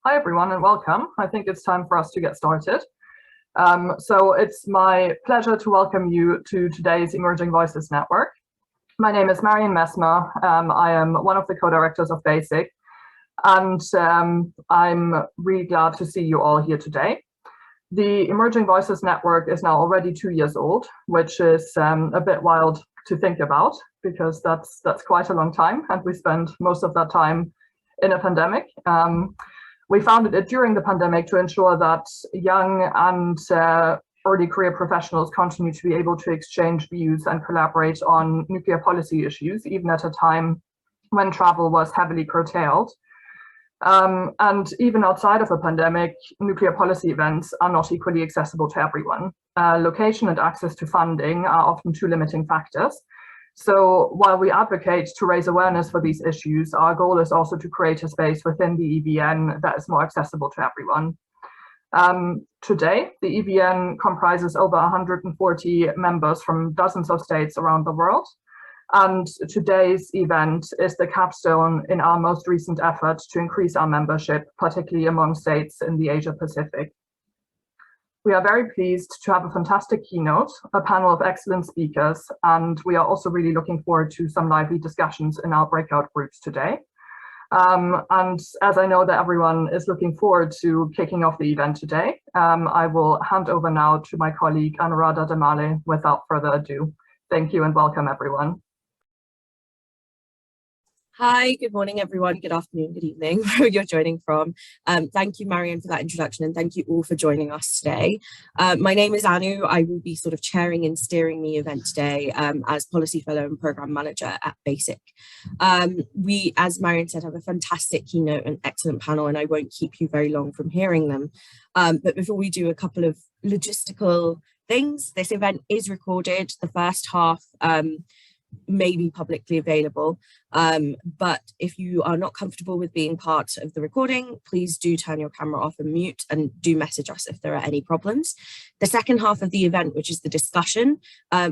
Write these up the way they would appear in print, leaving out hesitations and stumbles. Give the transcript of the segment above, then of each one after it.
Hi everyone and welcome. I think it's time for us to get started. So it's my pleasure to welcome you to today's Emerging Voices Network. My name is Marion Mesmer. I am one of the co-directors of VERTIC, and I'm really glad to see you all here today. The Emerging Voices Network is now already 2 years old, which is a bit wild to think about because that's quite a long time, and we spent most of that time in a pandemic. We founded it during the pandemic to ensure that young and early career professionals continue to be able to exchange views and collaborate on nuclear policy issues, even at a time when travel was heavily curtailed. And even outside of a pandemic, nuclear policy events are not equally accessible to everyone. Location and access to funding are often two limiting factors. So while we advocate to raise awareness for these issues, our goal is also to create a space within the EVN that is more accessible to everyone. Today, the EVN comprises over 140 members from dozens of states around the world. And today's event is the capstone in our most recent effort to increase our membership, particularly among states in the Asia Pacific. We are very pleased to have a fantastic keynote, a panel of excellent speakers, and we are also really looking forward to some lively discussions in our breakout groups today. And as I know that everyone is looking forward to kicking off the event today, I will hand over now to my colleague Anuradha Damale without further ado. Thank you and welcome everyone. Hi, good morning, everyone. Good afternoon, good evening, wherever you're joining from. Thank you, Marion, for that introduction, and thank you all for joining us today. My name is Anu. I will be sort of chairing and steering the event today as Policy Fellow and Programme Manager at VERTIC. We, as Marion said, have a fantastic keynote and excellent panel, and I won't keep you very long from hearing them. But before we do, a couple of logistical things. This event is recorded. The first half may be publicly available, but if you are not comfortable with being part of the recording, please do turn your camera off and mute, and do message us if there are any problems. The second half of the event, which is the discussion,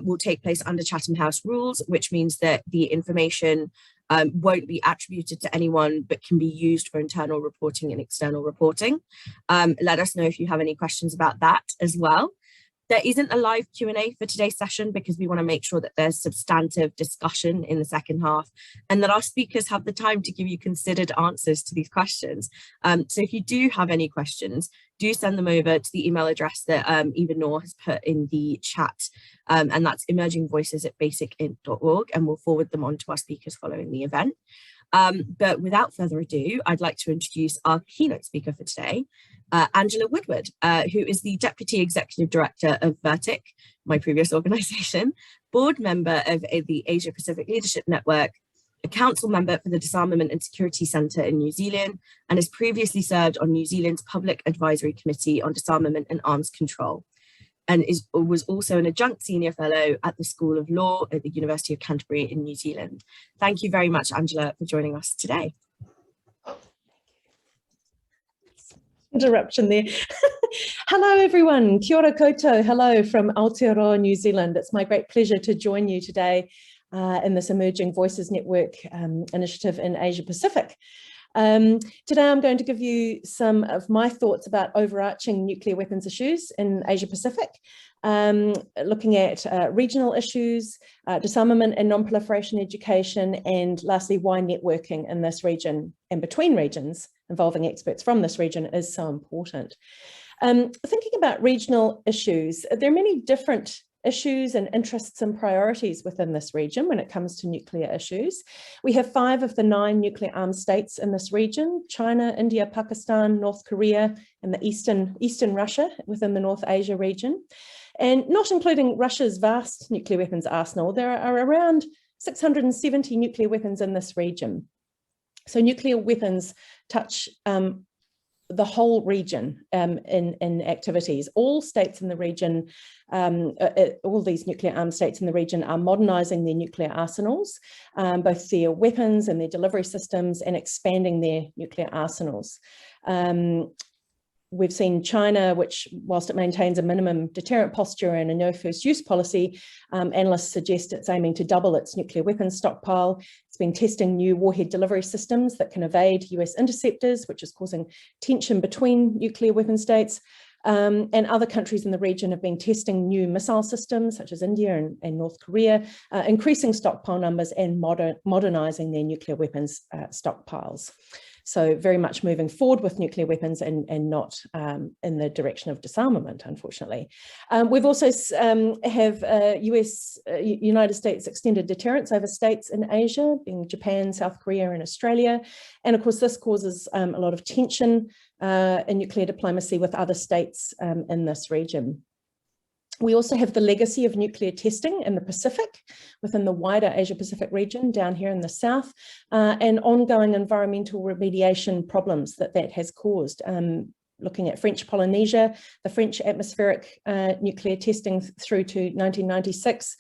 will take place under Chatham House rules, which means that the information won't be attributed to anyone, but can be used for internal reporting and external reporting. Let us know if you have any questions about that as well. There isn't a live Q&A for today's session because we want to make sure that there's substantive discussion in the second half and that our speakers have the time to give you considered answers to these questions. So if you do have any questions, do send them over to the email address that Eva Noor has put in the chat, and that's emergingvoices@basicinc.org, and we'll forward them on to our speakers following the event. But without further ado, I'd like to introduce our keynote speaker for today, Angela Woodward, who is the Deputy Executive Director of VERTIC, my previous organisation, board member of the Asia Pacific Leadership Network, a council member for the Disarmament and Security Centre in New Zealand, and has previously served on New Zealand's Public Advisory Committee on Disarmament and Arms Control, and was also an adjunct senior fellow at the School of Law at the University of Canterbury in New Zealand. Thank you very much, Angela, for joining us today. Interruption there. Hello everyone, kia ora koutou. Hello from Aotearoa, New Zealand. It's my great pleasure to join you today in this Emerging Voices Network initiative in Asia Pacific. Today I'm going to give you some of my thoughts about overarching nuclear weapons issues in Asia Pacific, looking at regional issues, disarmament and non-proliferation education, and lastly, why networking in this region and between regions involving experts from this region is so important. Thinking about regional issues, there are many different issues and interests and priorities within this region when it comes to nuclear issues. We have 5 of the 9 nuclear armed states in this region: China, India, Pakistan, North Korea, and the Eastern Russia within the North Asia region. And not including Russia's vast nuclear weapons arsenal, there are around 670 nuclear weapons in this region. So nuclear weapons touch the whole region in activities. All states in the region, all these nuclear armed states in the region are modernising their nuclear arsenals, both their weapons and their delivery systems, and expanding their nuclear arsenals. We've seen China, which, whilst it maintains a minimum deterrent posture and a no first use policy, analysts suggest it's aiming to double its nuclear weapons stockpile. It's been testing new warhead delivery systems that can evade US interceptors, which is causing tension between nuclear weapon states. And other countries in the region have been testing new missile systems, such as India and North Korea, increasing stockpile numbers and modernizing their nuclear weapons stockpiles. So very much moving forward with nuclear weapons and not in the direction of disarmament, unfortunately. We've also have United States extended deterrence over states in Asia, being Japan, South Korea, and Australia. And of course, this causes a lot of tension in nuclear diplomacy with other states in this region. We also have the legacy of nuclear testing in the Pacific, within the wider Asia-Pacific region down here in the south, and ongoing environmental remediation problems that has caused. Looking at French Polynesia, the French atmospheric nuclear testing through to 1996,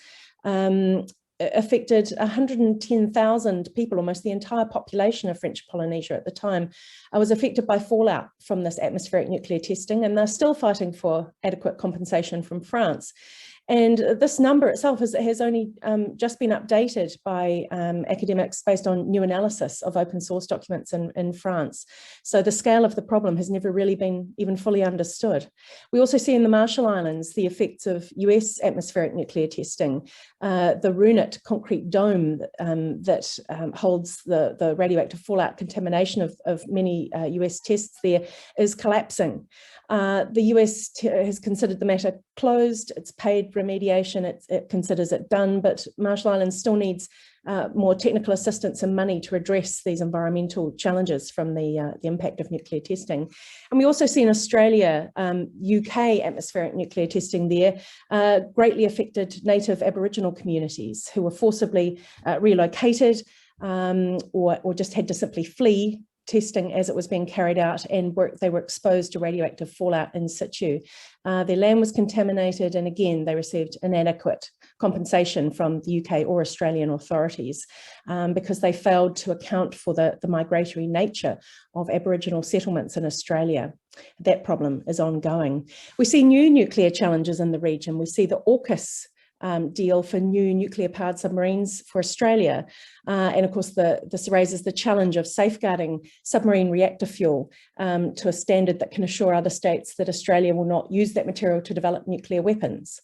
affected 110,000 people, almost the entire population of French Polynesia at the time, was affected by fallout from this atmospheric nuclear testing, and they're still fighting for adequate compensation from France. And this number itself has only just been updated by academics based on new analysis of open source documents in France. So the scale of the problem has never really been even fully understood. We also see in the Marshall Islands the effects of US atmospheric nuclear testing. The RUNIT concrete dome that holds the radioactive fallout contamination of many US tests there is collapsing. The US has considered the matter closed. It's paid remediation. It considers it done, but Marshall Islands still needs more technical assistance and money to address these environmental challenges from the impact of nuclear testing. And we also see in Australia, UK atmospheric nuclear testing there greatly affected native Aboriginal communities who were forcibly relocated or just had to simply flee testing as it was being carried out, and they were exposed to radioactive fallout in situ. Their land was contaminated, and again, they received inadequate compensation from the UK or Australian authorities because they failed to account for the migratory nature of Aboriginal settlements in Australia. That problem is ongoing. We see new nuclear challenges in the region. We see the AUKUS deal for new nuclear-powered submarines for Australia. And of course, this raises the challenge of safeguarding submarine reactor fuel to a standard that can assure other states that Australia will not use that material to develop nuclear weapons.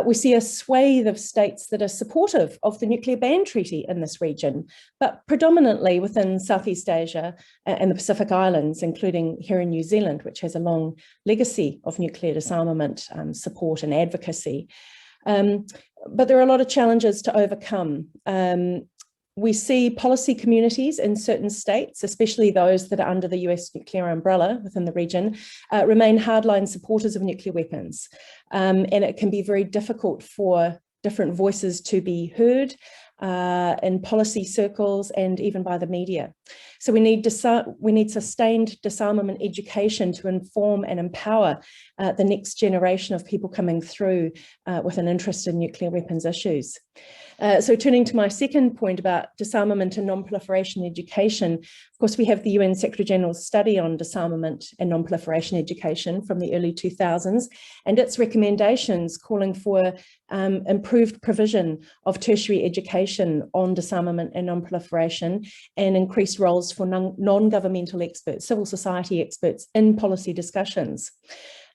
We see a swathe of states that are supportive of the nuclear ban treaty in this region, but predominantly within Southeast Asia and the Pacific Islands, including here in New Zealand, which has a long legacy of nuclear disarmament support and advocacy. But there are a lot of challenges to overcome. We see policy communities in certain states, especially those that are under the US nuclear umbrella within the region, remain hardline supporters of nuclear weapons. And it can be very difficult for different voices to be heard in policy circles and even by the media. So we need sustained disarmament education to inform and empower the next generation of people coming through with an interest in nuclear weapons issues. So turning to my second point about disarmament and non-proliferation education, of course, we have the UN Secretary-General's study on disarmament and non-proliferation education from the early 2000s, and its recommendations calling for improved provision of tertiary education on disarmament and non-proliferation and increased roles for non-governmental experts, civil society experts in policy discussions.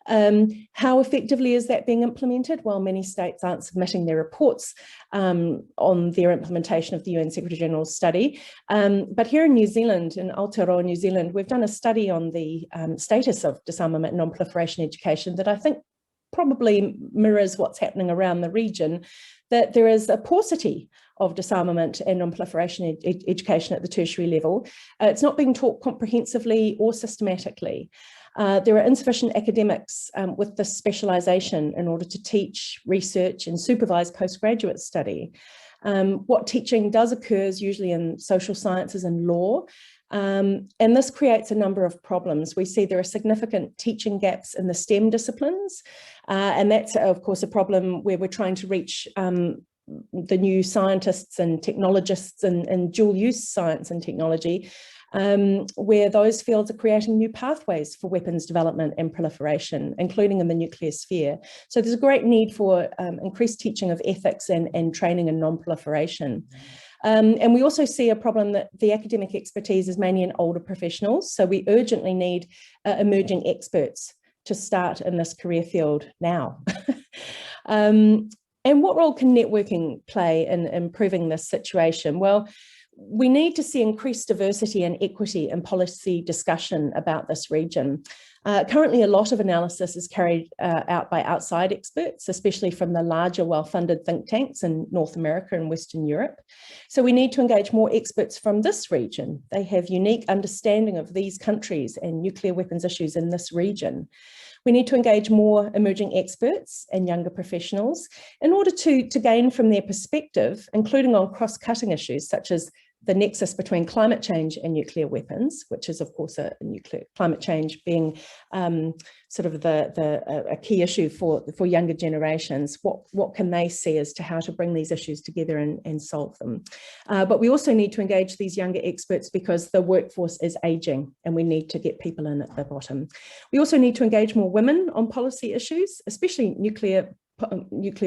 How effectively is that being implemented? Well, many states aren't submitting their reports on their implementation of the UN Secretary-General's study. But here in New Zealand, in Aotearoa, New Zealand, we've done a study on the status of disarmament and non-proliferation education that I think probably mirrors what's happening around the region, that there is a paucity of disarmament and non-proliferation education at the tertiary level. It's not being taught comprehensively or systematically. There are insufficient academics with this specialisation in order to teach, research and supervise postgraduate study. What teaching does occur is usually in social sciences and law, and this creates a number of problems. We see there are significant teaching gaps in the STEM disciplines, and that's of course a problem where we're trying to reach the new scientists and technologists and dual use science and technology. where those fields are creating new pathways for weapons development and proliferation, including in the nuclear sphere. So there's a great need for increased teaching of ethics and training in non-proliferation. And we also see a problem that the academic expertise is mainly in older professionals. So we urgently need emerging experts to start in this career field now. And what role can networking play in improving this situation? Well, we need to see increased diversity and equity in policy discussion about this region. Currently, a lot of analysis is carried out by outside experts, especially from the larger, well-funded think tanks in North America and Western Europe. So we need to engage more experts from this region. They have unique understanding of these countries and nuclear weapons issues in this region. We need to engage more emerging experts and younger professionals in order to gain from their perspective, including on cross-cutting issues such as the nexus between climate change and nuclear weapons, which is of course climate change being sort of a key issue for younger generations. What can they see as to how to bring these issues together and solve them? But we also need to engage these younger experts because the workforce is aging and we need to get people in at the bottom. We also need to engage more women on policy issues, especially nuclear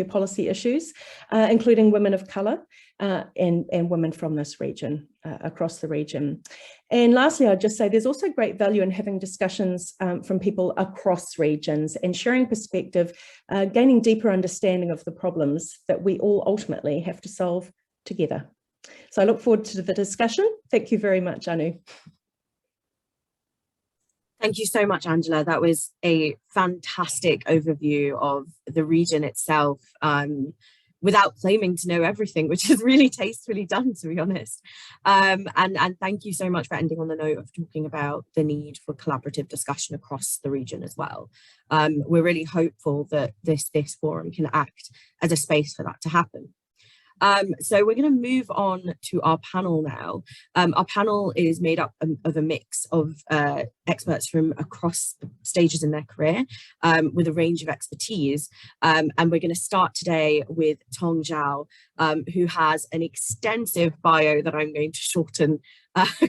policy issues, including women of colour and women from this region, across the region. And lastly, I'd just say there's also great value in having discussions from people across regions and sharing perspective, gaining deeper understanding of the problems that we all ultimately have to solve together. So I look forward to the discussion. Thank you very much, Anu. Thank you so much, Angela. That was a fantastic overview of the region itself, without claiming to know everything, which is really tastefully done, to be honest. And thank you so much for ending on the note of talking about the need for collaborative discussion across the region as well. We're really hopeful that this forum can act as a space for that to happen. So we're going to move on to our panel now. Our panel is made up of a mix of experts from across stages in their career with a range of expertise. And we're going to start today with Tong Zhao, who has an extensive bio that I'm going to shorten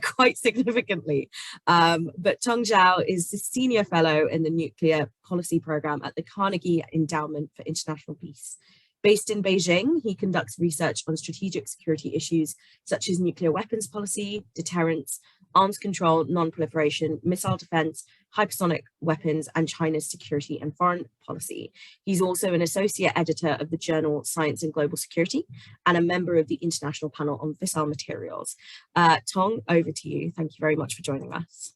quite significantly. But Tong Zhao is the Senior Fellow in the Nuclear Policy Program at the Carnegie Endowment for International Peace. Based in Beijing, he conducts research on strategic security issues such as nuclear weapons policy, deterrence, arms control, non-proliferation, missile defense, hypersonic weapons, and China's security and foreign policy. He's also an associate editor of the journal Science and Global Security and a member of the International Panel on Fissile Materials. Tong, over to you. Thank you very much for joining us.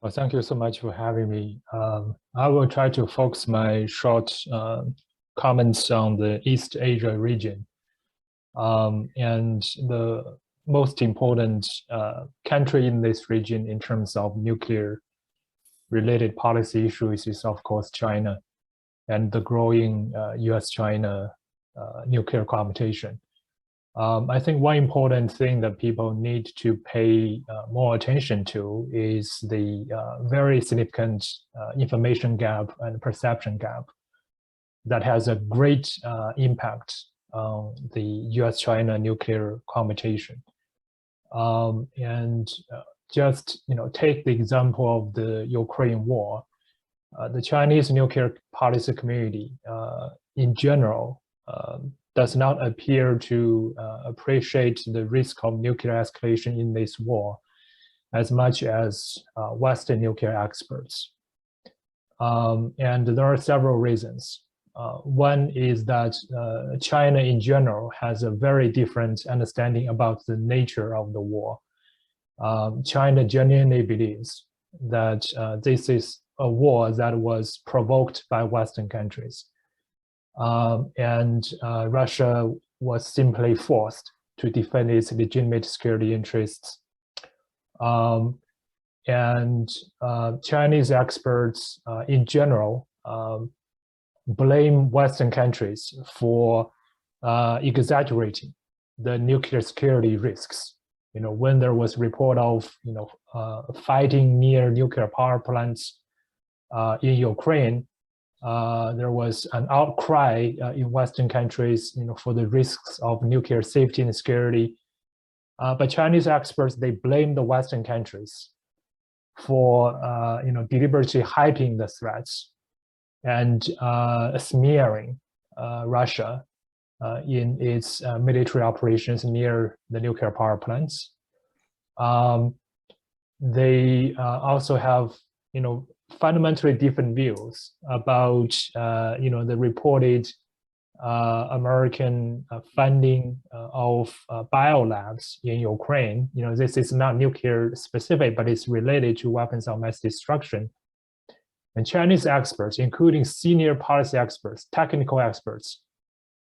Well, thank you so much for having me. I will try to focus my short comments on the East Asia region. And the most important country in this region in terms of nuclear-related policy issues is, of course, China and the growing US-China nuclear competition. I think one important thing that people need to pay more attention to is the very significant information gap and perception gap that has a great impact on the US-China nuclear competition. Just take the example of the Ukraine war. The Chinese nuclear policy community in general does not appear to appreciate the risk of nuclear escalation in this war as much as Western nuclear experts. And there are several reasons. One is that China in general has a very different understanding about the nature of the war. China genuinely believes that this is a war that was provoked by Western countries. Russia was simply forced to defend its legitimate security interests. Chinese experts in general blame Western countries for exaggerating the nuclear security risks. When there was report of fighting near nuclear power plants in Ukraine, there was an outcry in Western countries, for the risks of nuclear safety and security. But Chinese experts, they blame the Western countries for deliberately hyping the threats and smearing Russia in its military operations near the nuclear power plants. They also have fundamentally different views about the reported American funding of biolabs in Ukraine. This is not nuclear specific, but it's related to weapons of mass destruction. And Chinese experts, including senior policy experts, technical experts,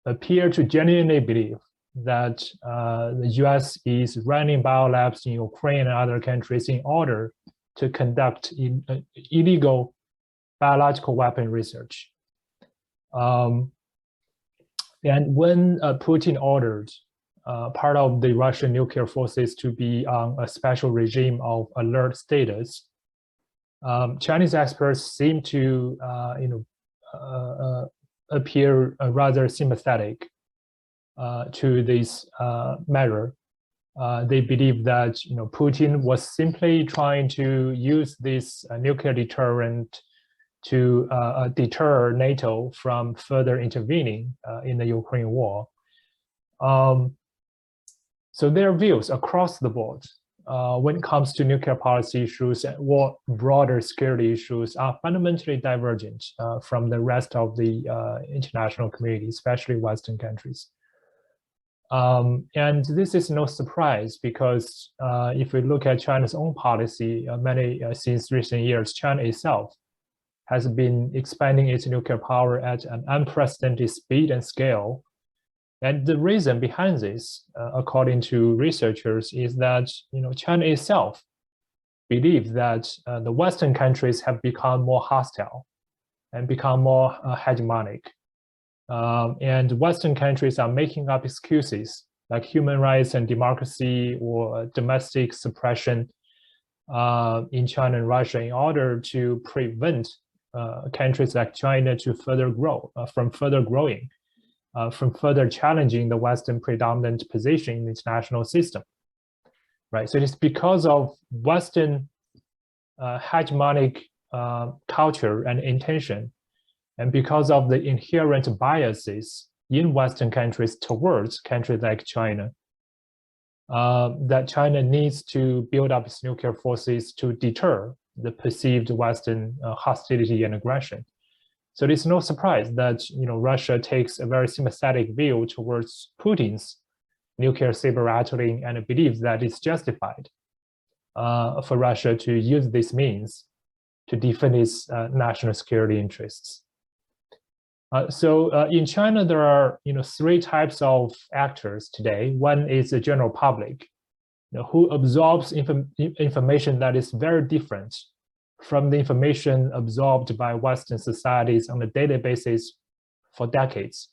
appear to genuinely believe that the US is running biolabs in Ukraine and other countries in order to conduct illegal biological weapon research. And when Putin ordered part of the Russian nuclear forces to be on a special regime of alert status, Chinese experts seem to appear rather sympathetic to this measure. They believe that Putin was simply trying to use this nuclear deterrent to deter NATO from further intervening in the Ukraine war. So their views across the board when it comes to nuclear policy issues or broader security issues are fundamentally divergent from the rest of the international community, especially Western countries. And this is no surprise because if we look at China's own policy, since recent years, China itself has been expanding its nuclear power at an unprecedented speed and scale. And the reason behind this, according to researchers, is that China itself believes that the Western countries have become more hostile and become more hegemonic. And Western countries are making up excuses like human rights and democracy or domestic suppression in China and Russia in order to prevent countries like China to further grow, from further growing, from further challenging the Western predominant position in the international system, right? So it's because of Western hegemonic culture and intention, and because of the inherent biases in Western countries towards countries like China, that China needs to build up its nuclear forces to deter the perceived Western hostility and aggression. So it's no surprise that Russia takes a very sympathetic view towards Putin's nuclear saber rattling and believes that it's justified for Russia to use this means to defend its national security interests. So in China, there are three types of actors today. One is the general public, who absorbs information that is very different from the information absorbed by Western societies on a daily basis for decades,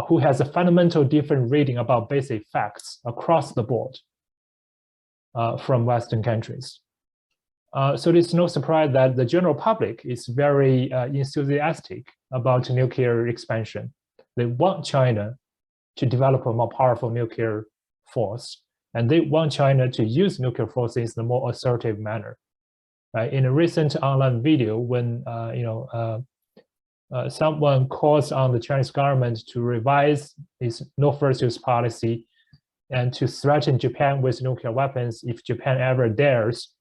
who has a fundamental different reading about basic facts across the board from Western countries. So it's no surprise that the general public is very enthusiastic about nuclear expansion. They want China to develop a more powerful nuclear force, and they want China to use nuclear forces in a more assertive manner. Right? In a recent online video, when someone calls on the Chinese government to revise its no first use policy and to threaten Japan with nuclear weapons if Japan ever dares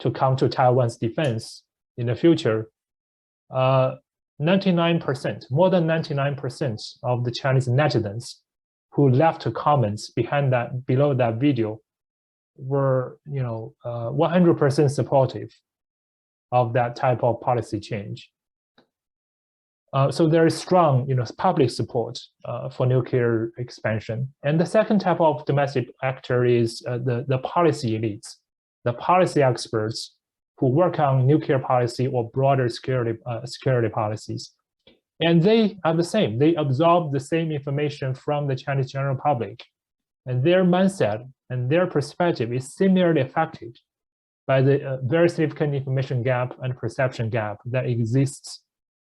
to come to Taiwan's defense in the future, 99%, more than 99% of the Chinese netizens who left comments below that video were 100% supportive of that type of policy change. So there is strong public support for nuclear expansion. And the second type of domestic actor is the policy elites, the policy experts who work on nuclear policy or broader security policies. And they are the same. They absorb the same information from the Chinese general public. And their mindset and their perspective is similarly affected by the very significant information gap and perception gap that exists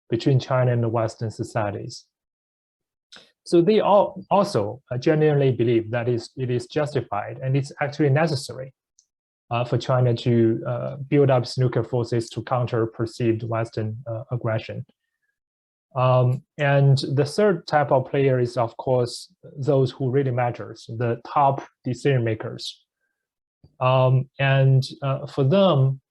between China and the Western societies. So they all also genuinely believe that it is justified and it's actually necessary for China to build up its nuclear forces to counter perceived Western aggression. And the third type of player is, of course, those who really matters, the top decision makers. And for them,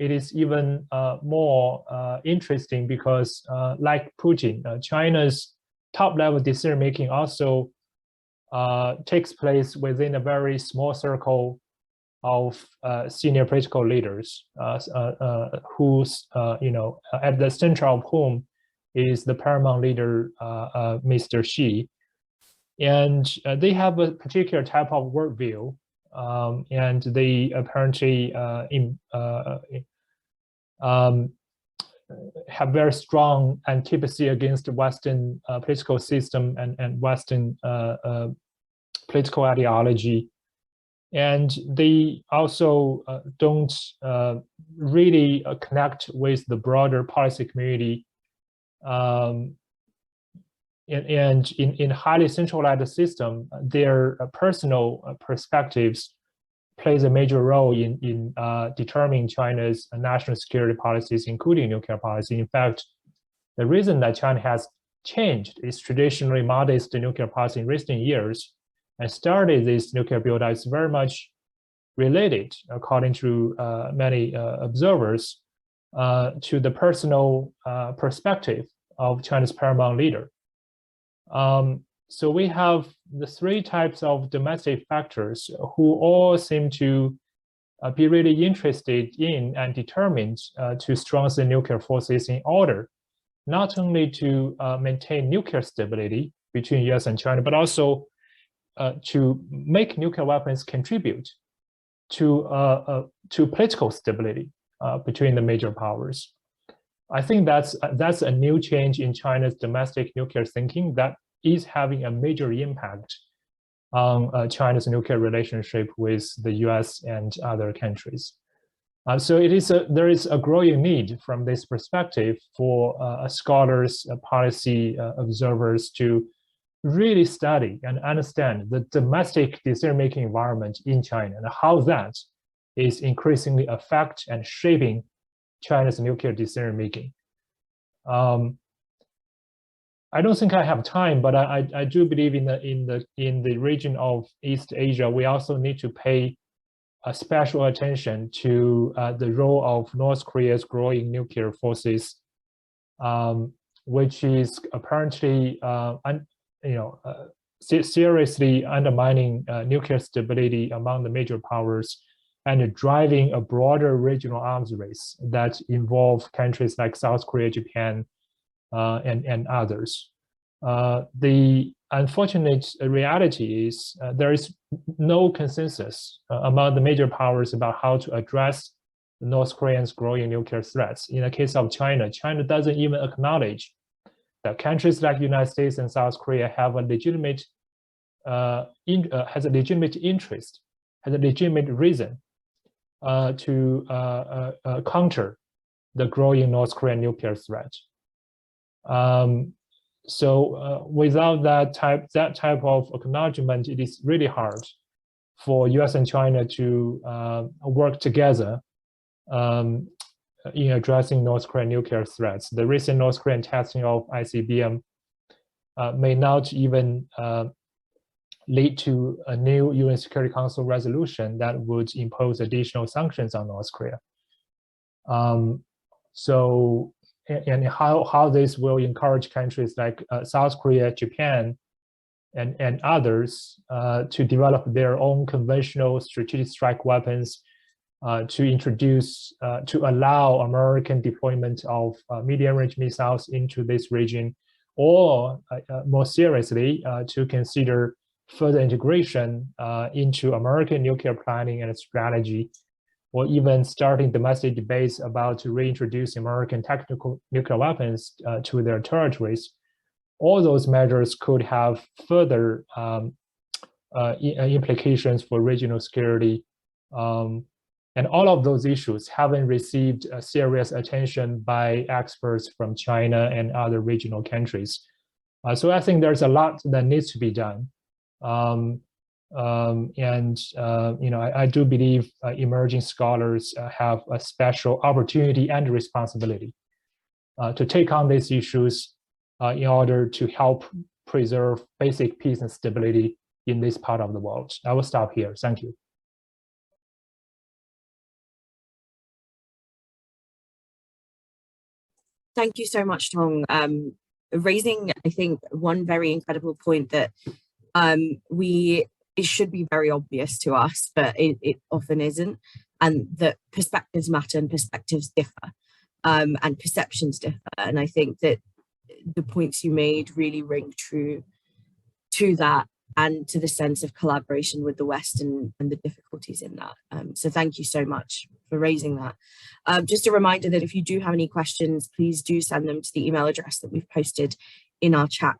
it is even more interesting because, like Putin, China's top-level decision-making also takes place within a very small circle of senior political leaders, who's at the center of whom is the paramount leader, Mr. Xi, and they have a particular type of worldview, and they apparently have very strong antipathy against the Western political system and Western political ideology. And they also don't really connect with the broader policy community. And in highly centralized system, their personal perspectives plays a major role in determining China's national security policies, including nuclear policy. In fact, the reason that China has changed its traditionally modest nuclear policy in recent years and started this nuclear build-out is very much related, according to many observers, to the personal perspective of China's paramount leader. So we have the three types of domestic factors who all seem to be really interested in and determined to strengthen nuclear forces in order not only to maintain nuclear stability between US and China, but also to make nuclear weapons contribute to political stability between the major powers. I think that's a new change in China's domestic nuclear thinking that is having a major impact on China's nuclear relationship with the US and other countries. So there is a growing need from this perspective for scholars, policy observers to really study and understand the domestic decision-making environment in China and how that is increasingly affect and shaping China's nuclear decision-making. I don't think I have time, but I do believe in the region of East Asia, we also need to pay a special attention to the role of North Korea's growing nuclear forces, which is apparently seriously undermining nuclear stability among the major powers and driving a broader regional arms race that involve countries like South Korea, Japan, and others. The unfortunate reality is there is no consensus among the major powers about how to address the North Koreans' growing nuclear threats. In the case of China, China doesn't even acknowledge that countries like the United States and South Korea have a legitimate, has a legitimate interest, has a legitimate reason to counter the growing North Korean nuclear threat. So without that type of acknowledgement, it is really hard for US and China to work together in addressing North Korean nuclear threats. The recent North Korean testing of ICBM may not even lead to a new UN Security Council resolution that would impose additional sanctions on North Korea. And how this will encourage countries like South Korea, Japan, and others to develop their own conventional strategic strike weapons, to introduce, to allow American deployment of medium-range missiles into this region, or more seriously, to consider further integration into American nuclear planning and strategy, or even starting domestic debates about reintroducing American tactical nuclear weapons to their territories. All those measures could have further implications for regional security. And all of those issues haven't received serious attention by experts from China and other regional countries. So I think there's a lot that needs to be done. I do believe emerging scholars have a special opportunity and responsibility to take on these issues in order to help preserve basic peace and stability in this part of the world. I will stop here. Thank you. Thank you so much, Tong. Raising, I think, one very incredible point that it should be very obvious to us, but it often isn't, and that perspectives matter and perspectives differ, and perceptions differ. And I think that the points you made really ring true to that and to the sense of collaboration with the West and the difficulties in that. So thank you so much for raising that. Just a reminder that if you do have any questions, please do send them to the email address that we've posted in our chat.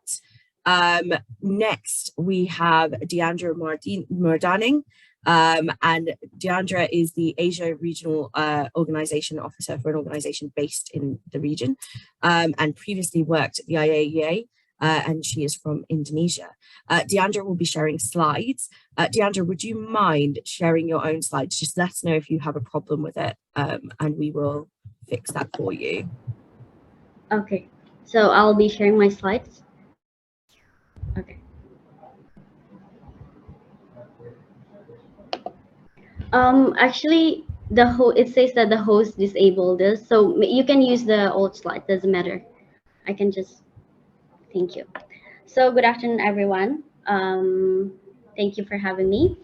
Next, we have Deandra Murdaning, and Deandra is the Asia Regional Organization Officer for an organization based in the region, and previously worked at the IAEA, and she is from Indonesia. Deandra will be sharing slides. Deandra, would you mind sharing your own slides? Just let us know if you have a problem with it, and we will fix that for you. Okay, so I'll be sharing my slides. Okay. Actually, it says that the host disabled this, so you can use the old slide. Doesn't matter. I can just. Thank you. So good afternoon, everyone. Thank you for having me.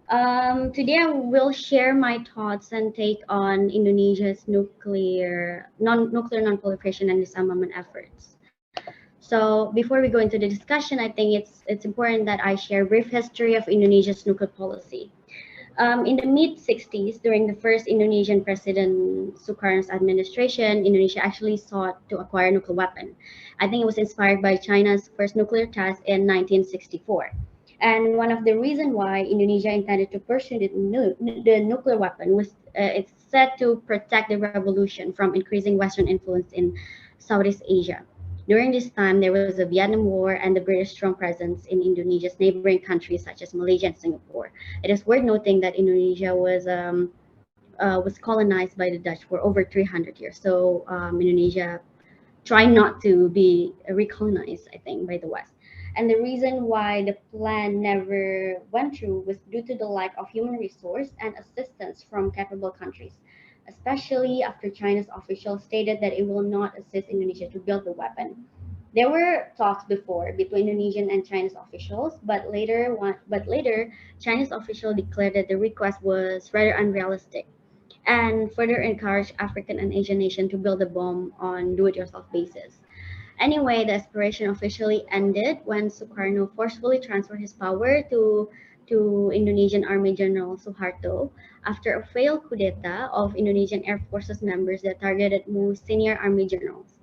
Today I will share my thoughts and take on Indonesia's nuclear non-proliferation and disarmament efforts. So before we go into the discussion, I think it's important that I share a brief history of Indonesia's nuclear policy. In the mid-60s, during the first Indonesian President Sukarno's administration, Indonesia actually sought to acquire a nuclear weapon. I think it was inspired by China's first nuclear test in 1964. And one of the reasons why Indonesia intended to pursue the nuclear weapon was it's said to protect the revolution from increasing Western influence in Southeast Asia. During this time, there was a Vietnam War and the British strong presence in Indonesia's neighboring countries such as Malaysia and Singapore. It is worth noting that Indonesia was colonized by the Dutch for over 300 years. So Indonesia tried not to be recolonized, I think, by the West. And the reason why the plan never went through was due to the lack of human resource and assistance from capable countries, especially after China's officials stated that it will not assist Indonesia to build the weapon. There were talks before between Indonesian and Chinese officials, but later Chinese officials declared that the request was rather unrealistic and further encouraged African and Asian nations to build a bomb on do-it-yourself basis. Anyway, the aspiration officially ended when Sukarno forcefully transferred his power to Indonesian Army General Suharto after a failed coup d'etat of Indonesian Air Forces members that targeted most senior army generals.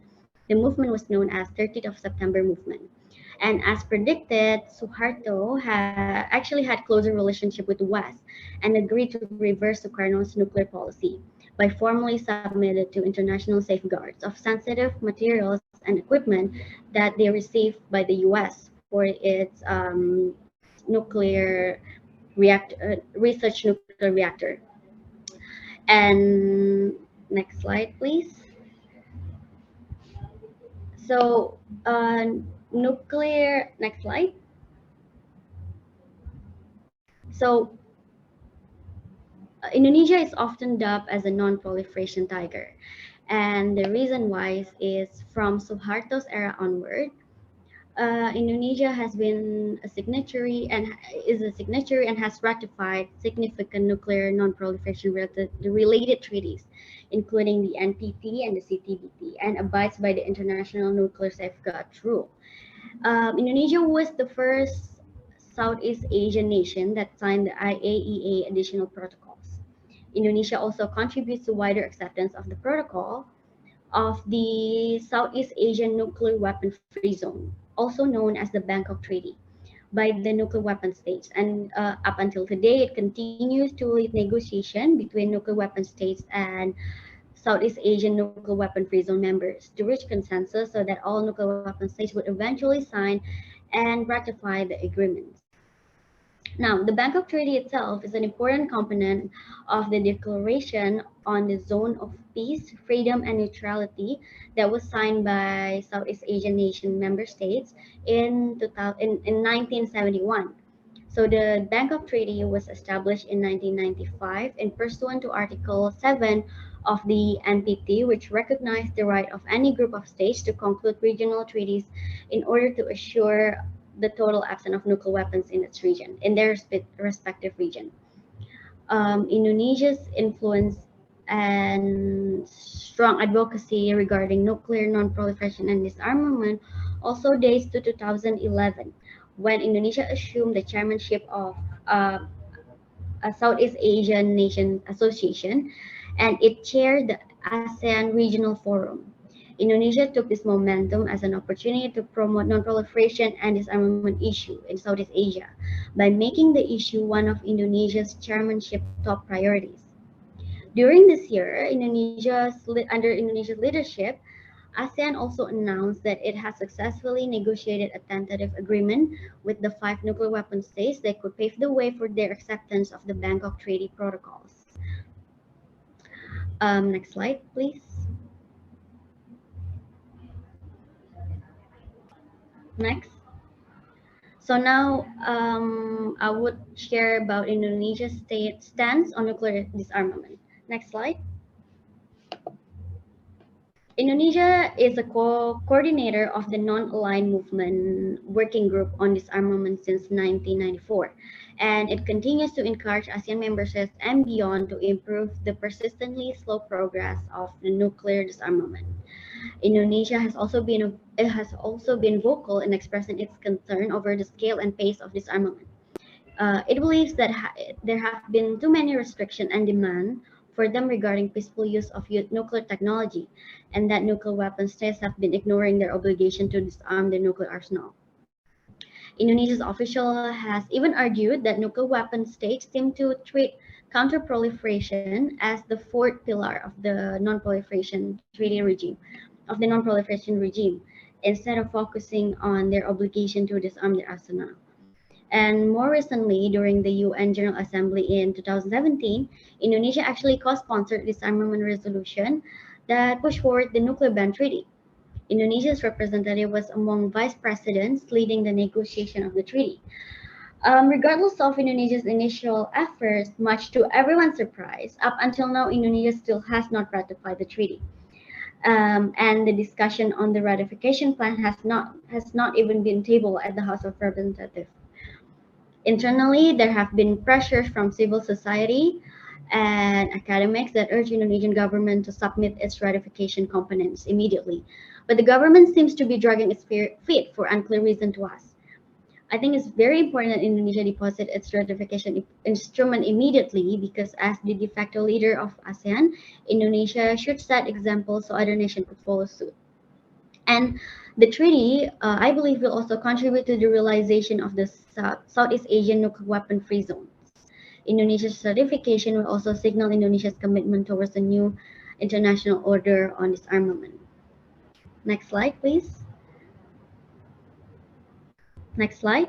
The movement was known as 30th of September movement. And as predicted, Suharto actually had closer relationship with the West and agreed to reverse Sukarno's nuclear policy by formally submitting to international safeguards of sensitive materials and equipment that they received by the US for its nuclear research nuclear reactor. And next slide, please. So next slide. So Indonesia is often dubbed as a non-proliferation tiger. And the reason why is from Suharto's era onward, Indonesia has been a signatory and has ratified significant nuclear non-proliferation related treaties, including the NPT and the CTBT, and abides by the International Nuclear Safeguards Rule. Indonesia was the first Southeast Asian nation that signed the IAEA additional protocols. Indonesia also contributes to wider acceptance of the protocol of the Southeast Asian Nuclear Weapon Free Zone, also known as the Bangkok Treaty, by the nuclear weapon states. And up until today, it continues to lead negotiation between nuclear weapon states and Southeast Asian nuclear weapon-free zone members to reach consensus so that all nuclear weapon states would eventually sign and ratify the agreement. Now, the Bangkok Treaty itself is an important component of the Declaration on the Zone of Peace, Freedom, and Neutrality that was signed by Southeast Asian nation member states in 1971. So the Bangkok Treaty was established in 1995 and pursuant to Article 7 of the NPT, which recognized the right of any group of states to conclude regional treaties in order to assure the total absence of nuclear weapons in its region, in their respective region. Indonesia's influence and strong advocacy regarding nuclear non-proliferation and disarmament also dates to 2011, when Indonesia assumed the chairmanship of a Southeast Asian Nation Association, and it chaired the ASEAN Regional Forum. Indonesia took this momentum as an opportunity to promote non-proliferation and disarmament issue in Southeast Asia by making the issue one of Indonesia's chairmanship top priorities. During this year, under Indonesia's leadership, ASEAN also announced that it has successfully negotiated a tentative agreement with the 5 nuclear weapon states that could pave the way for their acceptance of the Bangkok Treaty protocols. Next slide, please. Next. So now I would share about Indonesia's stance on nuclear disarmament. Next slide. Indonesia is a coordinator of the Non-Aligned Movement Working Group on Disarmament since 1994, and it continues to encourage ASEAN member states and beyond to improve the persistently slow progress of the nuclear disarmament. Indonesia has also been vocal in expressing its concern over the scale and pace of disarmament. It believes that there have been too many restrictions and demand for them regarding peaceful use of nuclear technology, and that nuclear weapon states have been ignoring their obligation to disarm their nuclear arsenal. Indonesia's official has even argued that nuclear weapon states seem to treat counter-proliferation as the 4th pillar of the non-proliferation regime, instead of focusing on their obligation to disarm their arsenal. And more recently, during the UN General Assembly in 2017, Indonesia actually co-sponsored a disarmament resolution that pushed forward the nuclear ban treaty. Indonesia's representative was among vice presidents leading the negotiation of the treaty. Regardless of Indonesia's initial efforts, much to everyone's surprise, up until now, Indonesia still has not ratified the treaty. And the discussion on the ratification plan has not even been tabled at the House of Representatives. Internally, there have been pressures from civil society and academics that urge Indonesian government to submit its ratification components immediately. But the government seems to be dragging its feet for unclear reason to us. I think it's very important that Indonesia deposit its ratification instrument immediately, because as the de facto leader of ASEAN, Indonesia should set examples so other nations could follow suit. And the treaty, I believe, will also contribute to the realization of the Southeast Asian nuclear weapon-free zones. Indonesia's certification will also signal Indonesia's commitment towards a new international order on disarmament. Next slide, please. Next slide.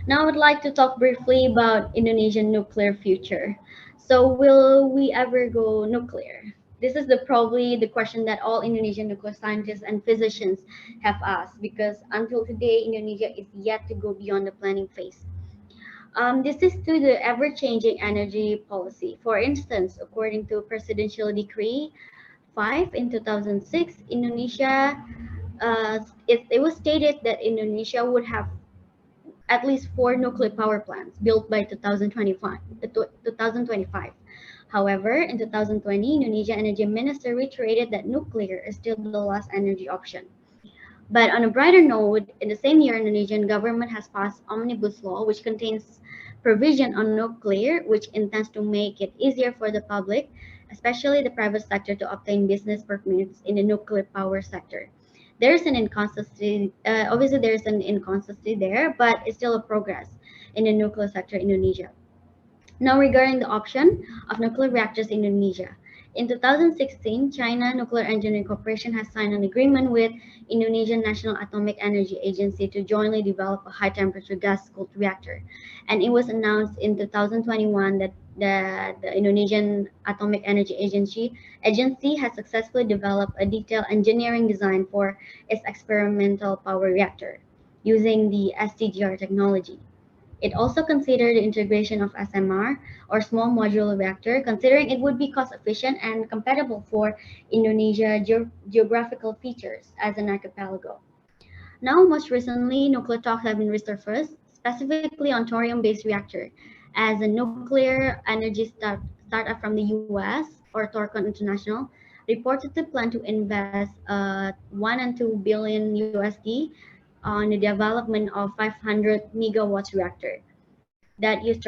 Now I would like to talk briefly about Indonesian nuclear future. So will we ever go nuclear? This is probably the question that all Indonesian nuclear scientists and physicians have asked, because until today, Indonesia is yet to go beyond the planning phase. This is to the ever-changing energy policy. For instance, according to Presidential Decree 5 in 2006, Indonesia, it was stated that Indonesia would have at least 4 nuclear power plants built by 2025. However, in 2020, Indonesia Energy Minister reiterated that nuclear is still the last energy option. But on a brighter note, in the same year, Indonesian government has passed Omnibus Law, which contains provision on nuclear, which intends to make it easier for the public, especially the private sector, to obtain business permits in the nuclear power sector. There's an inconsistency, obviously there's an inconsistency there, but it's still a progress in the nuclear sector in Indonesia. Now, regarding the option of nuclear reactors in Indonesia, In 2016, China Nuclear Engineering Corporation has signed an agreement with Indonesian National Atomic Energy Agency to jointly develop a high-temperature gas-cooled reactor. And it was announced in 2021 that the Indonesian Atomic Energy Agency has successfully developed a detailed engineering design for its experimental power reactor using the STGR technology. It also considered the integration of SMR or small modular reactor, considering it would be cost efficient and compatible for Indonesia geographical features as an archipelago. Now, most recently, nuclear talks have been resurfaced, specifically on thorium-based reactor, as a nuclear energy startup from the US or Thorcon International reportedly plan to invest 1 and 2 billion USD on the development of 500 megawatts reactor that use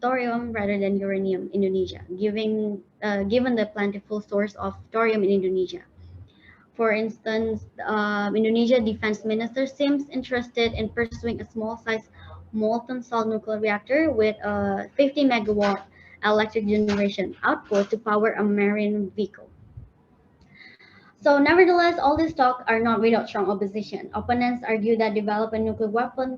thorium rather than uranium in Indonesia, given the plentiful source of thorium in Indonesia. For instance, Indonesia Defense Minister seems interested in pursuing a small-sized molten salt nuclear reactor with a 50 megawatt electric generation output to power a marine vehicle. So nevertheless, all these talks are not without strong opposition. Opponents argue that developing nuclear power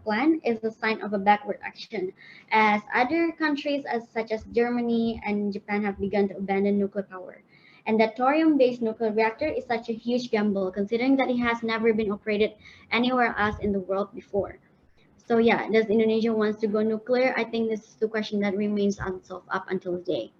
plant is a sign of a backward action, as other countries such as Germany and Japan have begun to abandon nuclear power. And that thorium-based nuclear reactor is such a huge gamble, considering that it has never been operated anywhere else in the world before. So yeah, does Indonesia wants to go nuclear? I think this is the question that remains unsolved up until today.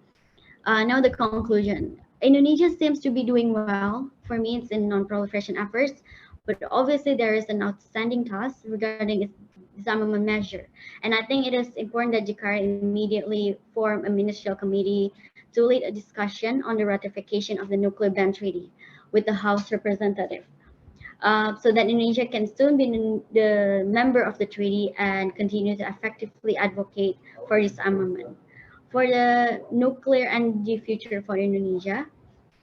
Now the conclusion. Indonesia seems to be doing well. For me, it's in non-proliferation efforts, but obviously there is an outstanding task regarding its disarmament measure. And I think it is important that Jakarta immediately form a ministerial committee to lead a discussion on the ratification of the nuclear ban treaty with the House representative. So that Indonesia can soon be the member of the treaty and continue to effectively advocate for disarmament. For the nuclear energy future for Indonesia,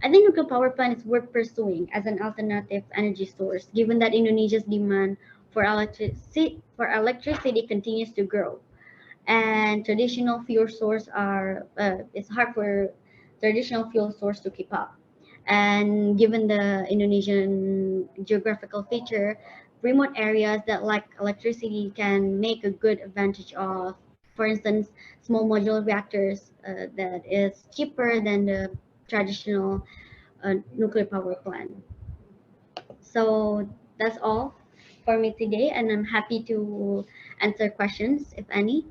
I think nuclear power plant is worth pursuing as an alternative energy source, given that Indonesia's demand for electricity continues to grow, and traditional fuel source it's hard for traditional fuel source to keep up. And given the Indonesian geographical feature, remote areas that lack electricity can make a good advantage of, for instance, small modular reactors that is cheaper than the traditional nuclear power plant. So that's all for me today, and I'm happy to answer questions, if any,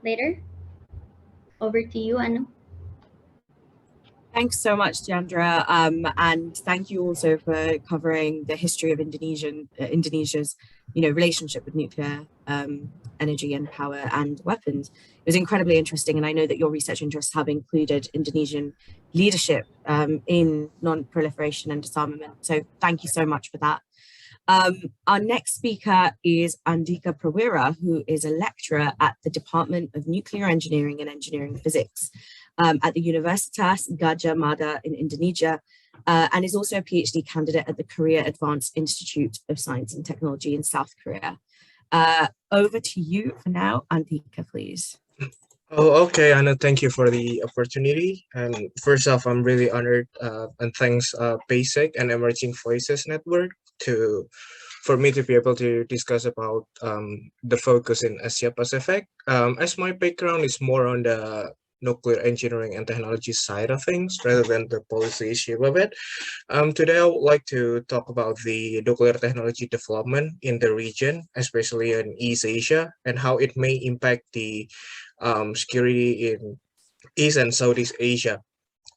later. Over to you, Anu. Thanks so much, Deandra, and thank you also for covering the history of Indonesia's, relationship with nuclear energy and power and weapons. It was incredibly interesting, and I know that your research interests have included Indonesian leadership in non-proliferation and disarmament. So thank you so much for that. Our next speaker is Andika Prawira, who is a lecturer at the Department of Nuclear Engineering and Engineering Physics at the Universitas Gadjah Mada in Indonesia, and is also a PhD candidate at the Korea Advanced Institute of Science and Technology in South Korea. Over to you for now, Andika, please. Oh, okay, Anna, thank you for the opportunity. And first off, I'm really honored and thanks Basic and Emerging Voices Network for me to be able to discuss about the focus in Asia Pacific. As my background is more on the nuclear engineering and technology side of things rather than the policy issue of it. Today I would like to talk about the nuclear technology development in the region, especially in East Asia, and how it may impact the security in East and Southeast Asia.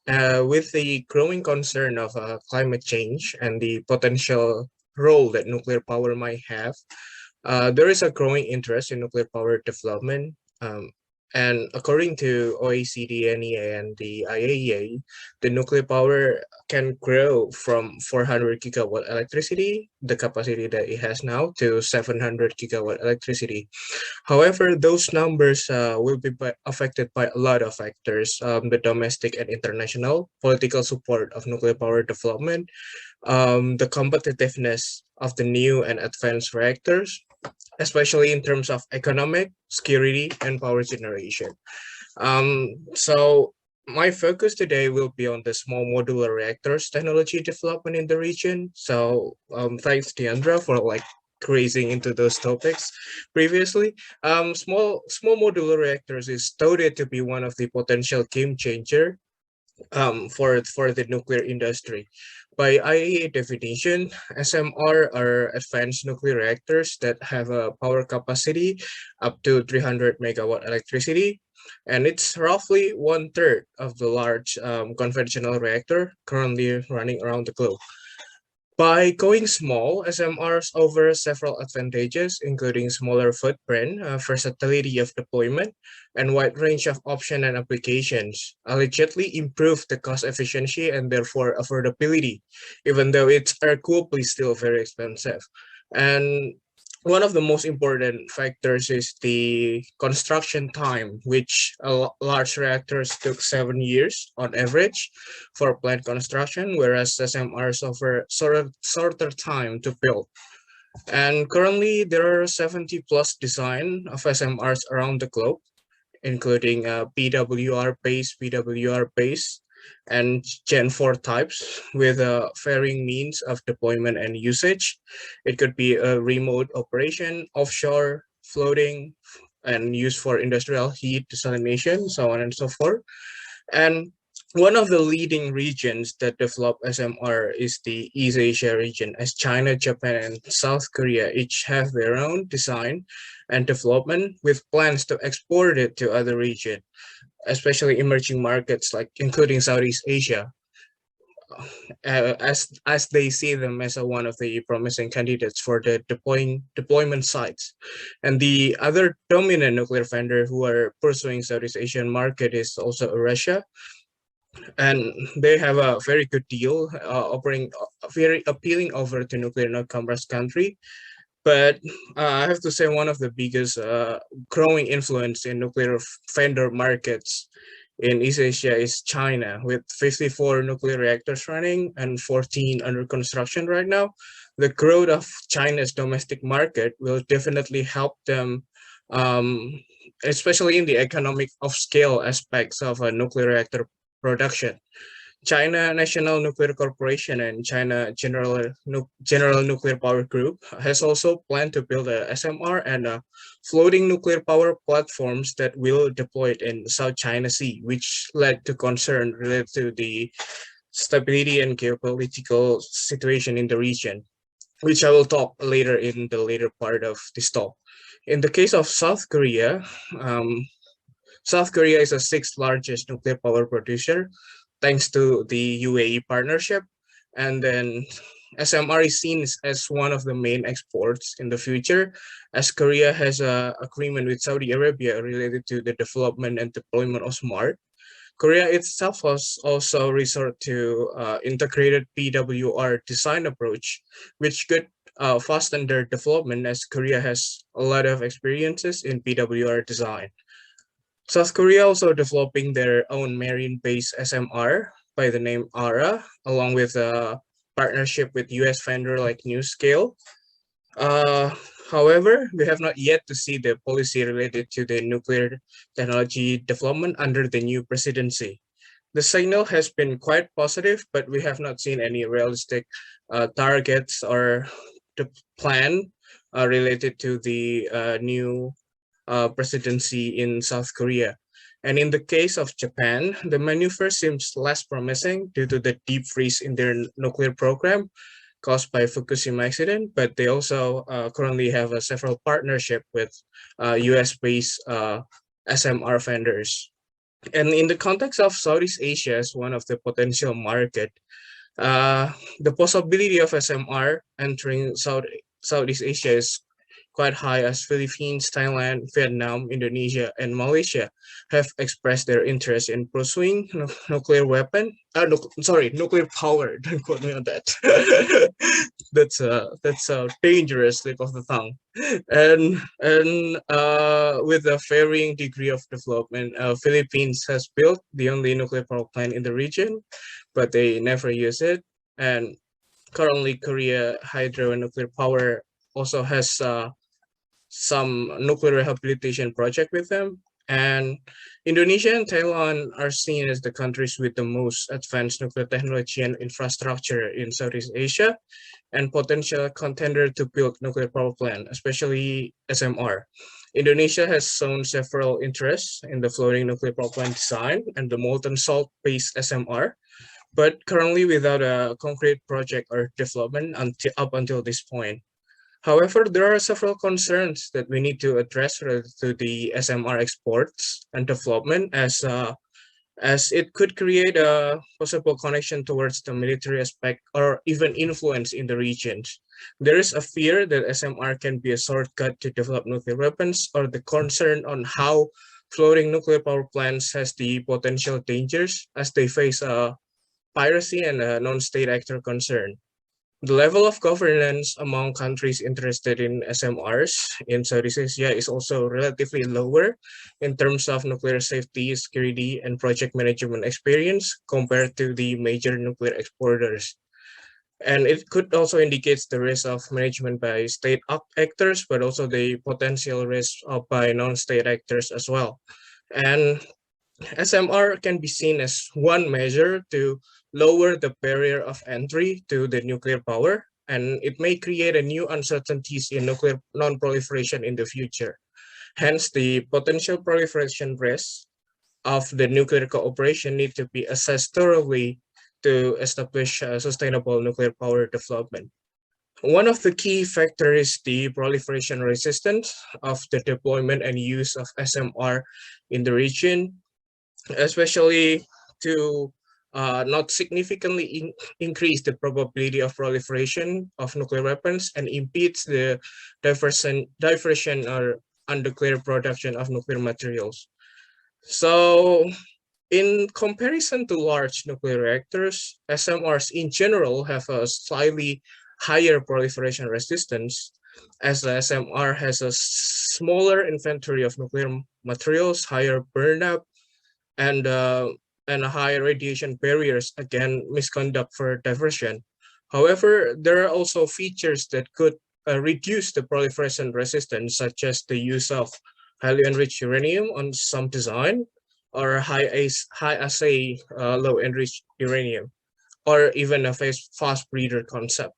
With the growing concern of climate change and the potential role that nuclear power might have, there is a growing interest in nuclear power development. And according to OECD, NEA, and the IAEA, the nuclear power can grow from 400 gigawatt electricity, the capacity that it has now, to 700 gigawatt electricity. However, those numbers will be affected by a lot of factors: the domestic and international political support of nuclear power development, the competitiveness of the new and advanced reactors, especially in terms of economic, security, and power generation. So my focus today will be on the small modular reactors technology development in the region. So thanks Deandra for like grazing into those topics previously. Small modular reactors is touted to be one of the potential game changer for the nuclear industry. By IAEA definition, SMR are advanced nuclear reactors that have a power capacity up to 300 megawatt electricity, and it's roughly 1/3 of the large conventional reactor currently running around the globe. By going small, SMRs offer several advantages, including smaller footprint, versatility of deployment, and wide range of options and applications, allegedly improve the cost efficiency and therefore affordability, even though it's arguably still very expensive. And one of the most important factors is the construction time, which large reactors took 7 years on average for plant construction, whereas SMRs offer shorter time to build. And currently, there are 70 plus design of SMRs around the globe, including PWR-based, and Gen 4 types with varying means of deployment and usage. It could be a remote operation, offshore, floating, and used for industrial heat desalination, so on and so forth. And one of the leading regions that develop SMR is the East Asia region, as China, Japan, and South Korea each have their own design and development with plans to export it to other regions, especially emerging markets like including Southeast Asia, as they see them as one of the promising candidates for the deployment sites. And the other dominant nuclear vendor who are pursuing Southeast Asian market is also Russia, and they have a very good deal, offering a very appealing offer to nuclear newcomers country. But I have to say one of the biggest growing influence in nuclear vendor markets in East Asia is China, with 54 nuclear reactors running and 14 under construction right now. The growth of China's domestic market will definitely help them, especially in the economic of scale aspects of a nuclear reactor production. China National Nuclear Corporation and China General Nuclear Power Group has also planned to build a SMR and floating nuclear power platforms that will deploy it in South China Sea, which led to concern related to the stability and geopolitical situation in the region, which I will talk later in the later part of this talk. In the case of South Korea, South Korea is the sixth largest nuclear power producer, thanks to the UAE partnership. And then SMR is seen as one of the main exports in the future, as Korea has an agreement with Saudi Arabia related to the development and deployment of SMART. Korea itself has also resort to integrated PWR design approach, which could fasten their development, as Korea has a lot of experiences in PWR design. South Korea also developing their own marine-based SMR by the name ARA, along with a partnership with US vendor like NuScale. However, we have not yet to see the policy related to the nuclear technology development under the new presidency. The signal has been quite positive, but we have not seen any realistic targets or the plan related to the new presidency in South Korea. And in the case of Japan, the maneuver seems less promising due to the deep freeze in their nuclear program caused by Fukushima accident, but they also currently have several partnership with US-based SMR vendors. And in the context of Southeast Asia as one of the potential market, the possibility of SMR entering Southeast Asia is quite high, as Philippines, Thailand, Vietnam, Indonesia, and Malaysia have expressed their interest in pursuing nuclear power. Don't quote me on that. That's a dangerous slip of the tongue. And with a varying degree of development, Philippines has built the only nuclear power plant in the region, but they never use it. And currently, Korea Hydro and Nuclear Power also has some nuclear rehabilitation project with them. And Indonesia and Thailand are seen as the countries with the most advanced nuclear technology and infrastructure in Southeast Asia, and potential contender to build nuclear power plant, especially SMR. Indonesia has shown several interests in the floating nuclear power plant design and the molten salt-based SMR, but currently without a concrete project or development up until this point. However, there are several concerns that we need to address related to the SMR exports and development, as it could create a possible connection towards the military aspect or even influence in the regions. There is a fear that SMR can be a shortcut to develop nuclear weapons, or the concern on how floating nuclear power plants has the potential dangers as they face piracy and a non-state actor concern. The level of governance among countries interested in SMRs in Southeast Asia is also relatively lower in terms of nuclear safety, security, and project management experience compared to the major nuclear exporters. And it could also indicate the risk of management by state actors, but also the potential risk by non-state actors as well. And SMR can be seen as one measure to lower the barrier of entry to the nuclear power, and it may create a new uncertainties in nuclear non-proliferation in the future. Hence, the potential proliferation risks of the nuclear cooperation need to be assessed thoroughly to establish sustainable nuclear power development. One of the key factors is the proliferation resistance of the deployment and use of SMR in the region, especially to not significantly increase the probability of proliferation of nuclear weapons and impedes the diversion or undeclared production of nuclear materials. So in comparison to large nuclear reactors, SMRs in general have a slightly higher proliferation resistance, as the SMR has a smaller inventory of nuclear materials, higher burnup, and high radiation barriers against misconduct for diversion. However, there are also features that could reduce the proliferation resistance, such as the use of highly enriched uranium on some design, or high assay low enriched uranium, or even a fast breeder concept.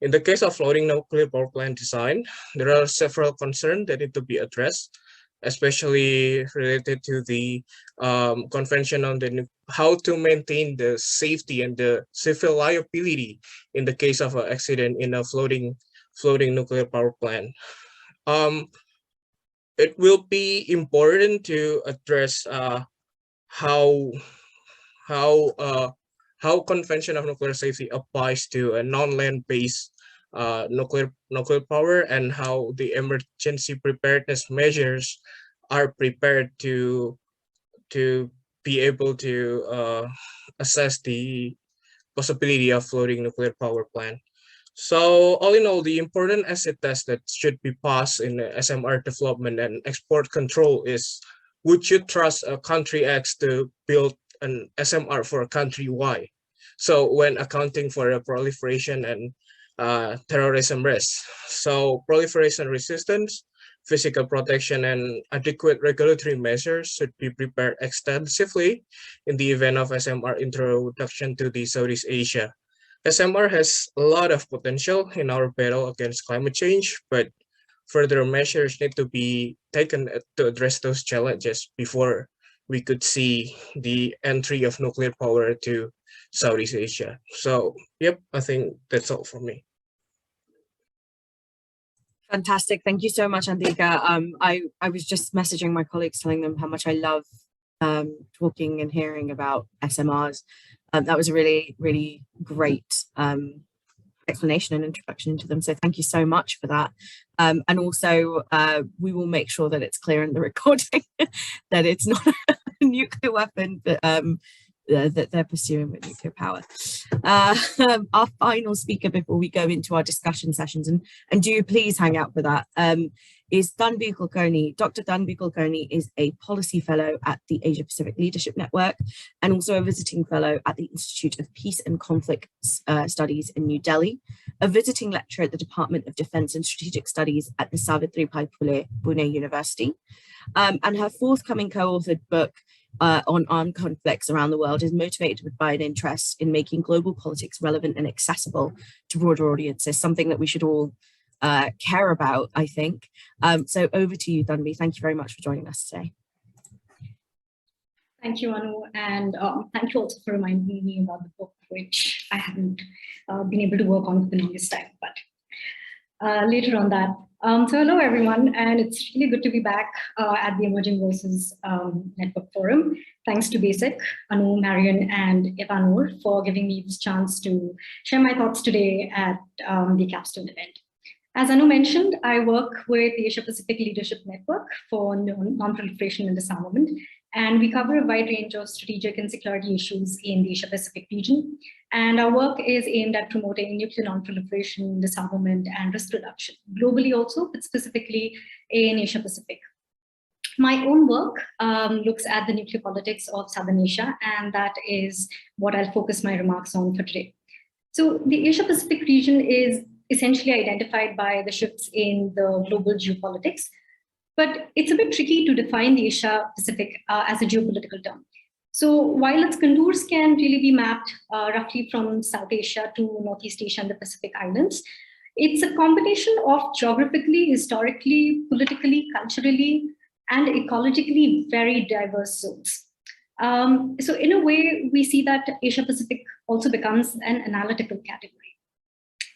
In the case of floating nuclear power plant design, there are several concerns that need to be addressed, especially related to the convention on how to maintain the safety and the civil liability in the case of an accident in a floating nuclear power plant. It will be important to address how convention of nuclear safety applies to a non-land-based nuclear power, and how the emergency preparedness measures are prepared to be able to assess the possibility of floating nuclear power plant. So all in all, the important asset test that should be passed in SMR development and export control is: would you trust a country X to build an SMR for country Y? So when accounting for a proliferation and terrorism risk. So proliferation resistance, physical protection, and adequate regulatory measures should be prepared extensively in the event of SMR introduction to the Southeast Asia. SMR has a lot of potential in our battle against climate change, but further measures need to be taken to address those challenges before we could see the entry of nuclear power to Southeast Asia. So, yep, I think that's all for me. Fantastic. Thank you so much, Andika. I was just messaging my colleagues, telling them how much I love talking and hearing about SMRs. That was a really, really great explanation and introduction into them. So thank you so much for that. And also, we will make sure that it's clear in the recording that it's not a nuclear weapon, but that they're pursuing with nuclear power. Our final speaker before we go into our discussion sessions, and do please hang out for that, is Dhanbir Kulkarni. Dr. Dhanbir Kulkarni is a policy fellow at the Asia Pacific Leadership Network and also a visiting fellow at the Institute of Peace and Conflict Studies in New Delhi, a visiting lecturer at the Department of Defense and Strategic Studies at the Savitribai Phule Pune University. And her forthcoming co-authored book on armed conflicts around the world is motivated by an interest in making global politics relevant and accessible to broader audiences, something that we should all care about, I think. So over to you, Dhanbir. Thank you very much for joining us today. Thank you, Anu, and thank you also for reminding me about the book, which I haven't been able to work on for the longest time, but later on that. So hello, everyone, and it's really good to be back at the Emerging Voices Network Forum. Thanks to BASIC, Anu, Marion, and Evanur for giving me this chance to share my thoughts today at the capstone event. As Anu mentioned, I work with the Asia Pacific Leadership Network for Non-Proliferation and Disarmament, and we cover a wide range of strategic and security issues in the Asia Pacific region. And our work is aimed at promoting nuclear non-proliferation, disarmament, and risk reduction globally also, but specifically in Asia Pacific. My own work looks at the nuclear politics of Southern Asia, and that is what I'll focus my remarks on for today. So the Asia Pacific region is essentially identified by the shifts in the global geopolitics, but it's a bit tricky to define the Asia Pacific as a geopolitical term. So while its contours can really be mapped roughly from South Asia to Northeast Asia and the Pacific Islands, it's a combination of geographically, historically, politically, culturally, and ecologically very diverse zones. So in a way, we see that Asia Pacific also becomes an analytical category.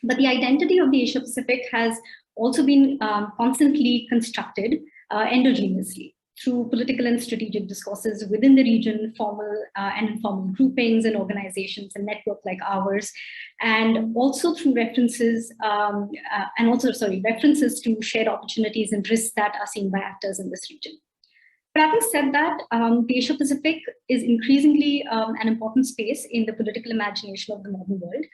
But the identity of the Asia Pacific has also been constantly constructed endogenously through political and strategic discourses within the region, formal and informal groupings and organizations and networks like ours, and also through references references to shared opportunities and risks that are seen by actors in this region. But having said that, the Asia Pacific is increasingly an important space in the political imagination of the modern world.